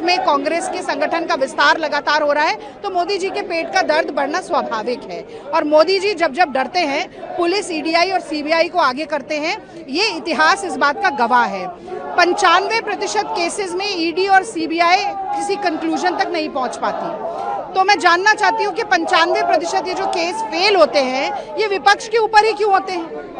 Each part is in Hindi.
में कांग्रेस के संगठन का विस्तार लगातार हो रहा है तो मोदी जी के पेट का दर्द बढ़ना स्वाभाविक है। और मोदी जी जब जब डरते हैं, पुलिस, ईडीआई और सीबीआई को आगे करते हैं। ये इतिहास इस बात का गवाह है। 95% केसेस में ईडी और सीबीआई किसी कंक्लूजन तक नहीं पहुंच पाती। तो मैं जानना चाहती हूँ कि 95% ये जो केस फेल होते हैं, ये विपक्ष के ऊपर ही क्यों होते हैं?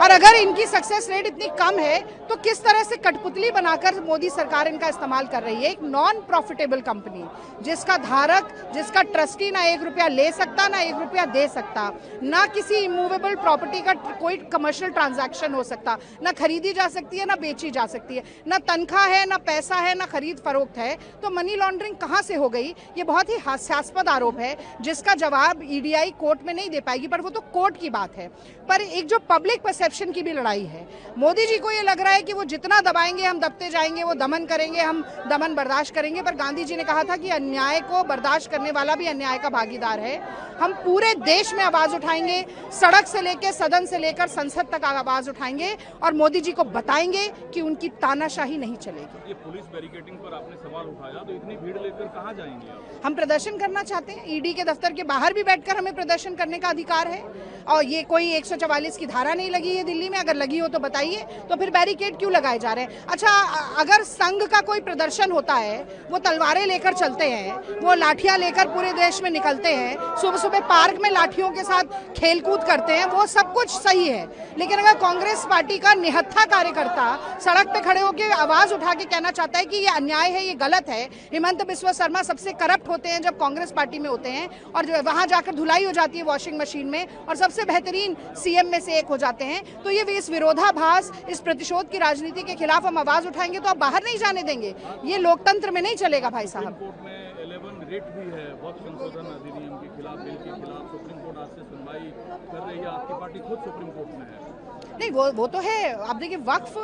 और अगर इनकी सक्सेस रेट इतनी कम है तो किस तरह से कठपुतली बनाकर मोदी सरकार इनका इस्तेमाल कर रही है। एक नॉन प्रॉफिटेबल कंपनी जिसका धारक, जिसका ट्रस्टी ना 1 रुपया ले सकता, ना 1 रुपया दे सकता, ना किसी इमूवेबल प्रॉपर्टी का कोई कमर्शियल ट्रांजैक्शन हो सकता, ना खरीदी जा सकती है, ना बेची जा सकती है, ना तनख्वाह है, ना पैसा है, ना खरीद फरोख्त है, तो मनी लॉन्ड्रिंग कहाँ से हो गई? ये बहुत ही हास्यास्पद आरोप है जिसका जवाब ईडीआई कोर्ट में नहीं दे पाएगी, पर वो तो कोर्ट की बात है। पर एक जो पब्लिक परसेप्शन की भी लड़ाई है, मोदी जी को ये लग रहा है कि वो जितना दबाएंगे हम दबते जाएंगे, वो दमन करेंगे, हम दमन बर्दाश्त करेंगे। पर गांधी जी ने कहा था कि अन्याय को बर्दाश्त करने वाला भी अन्याय का भागीदार है। हम पूरे देश में आवाज उठाएंगे, सड़क से लेकर, सदन से लेकर संसद तक आवाज उठाएंगे और मोदी जी को बताएंगे कि उनकी तानाशाही नहीं चलेगी। ये पुलिस बैरिकेडिंग पर आपने सवाल उठाया, तो इतनी भीड़ लेकर कहां जाएंगे आप? हम प्रदर्शन करना चाहते हैं। ईडी के दफ्तर के बाहर भी बैठकर हमें प्रदर्शन करने का अधिकार है। और ये कोई 144 की धारा नहीं लगी है दिल्ली में, अगर लगी हो तो बताइए, तो फिर बैरिकेड क्यों लगाए जा रहे हैं? अच्छा, अगर संघ का कोई प्रदर्शन होता है, वो तलवारें लेकर चलते हैं, वो लाठियां लेकर पूरे देश में निकलते हैं, सुबह सुबह पार्क में लाठियों के साथ खेलकूद करते हैं, वो सब कुछ सही है। लेकिन अगर कांग्रेस पार्टी का निहत्था कार्यकर्ता सड़क पे खड़े होकर आवाज उठा के कहना चाहता है कि ये अन्याय है, ये गलत है, हेमंत बिस्वा शर्मा सबसे करप्ट होते हैं जब कांग्रेस पार्टी में होते हैं, और जो वहां जाकर धुलाई हो जाती है वॉशिंग मशीन में, और सबसे बेहतरीन सीएम में से एक हो जाते हैं, तो ये इस विरोधाभास, इस प्रतिशोध की राजनीति के खिलाफ हम आवाज उठाएंगे तो आप बाहर नहीं जाने देंगे। ये लोकतंत्र में नहीं चलेगा भाई साहब। कोर्ट में 11 रेट भी है वक्त संशोधन अधिनियम के खिलाफ, बिल के खिलाफ। सुप्रीम कोर्ट आज से सुनवाई कर रही है, आपकी पार्टी खुद सुप्रीम कोर्ट में है। नहीं, वो तो है। अब देखिए, वक्फ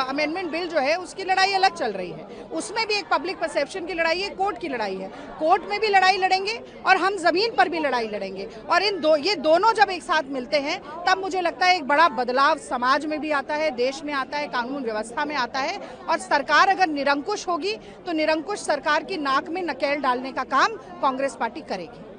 अमेंडमेंट बिल जो है उसकी लड़ाई अलग चल रही है, उसमें भी एक पब्लिक परसेप्शन की लड़ाई है, कोर्ट की लड़ाई है। कोर्ट में भी लड़ाई लड़ेंगे और हम जमीन पर भी लड़ाई लड़ेंगे, और ये दोनों जब एक साथ मिलते हैं तब मुझे लगता है एक बड़ा बदलाव समाज में भी आता है, देश में आता है, कानून व्यवस्था में आता है। और सरकार अगर निरंकुश होगी तो निरंकुश सरकार की नाक में नकेल डालने का काम कांग्रेस पार्टी करेगी।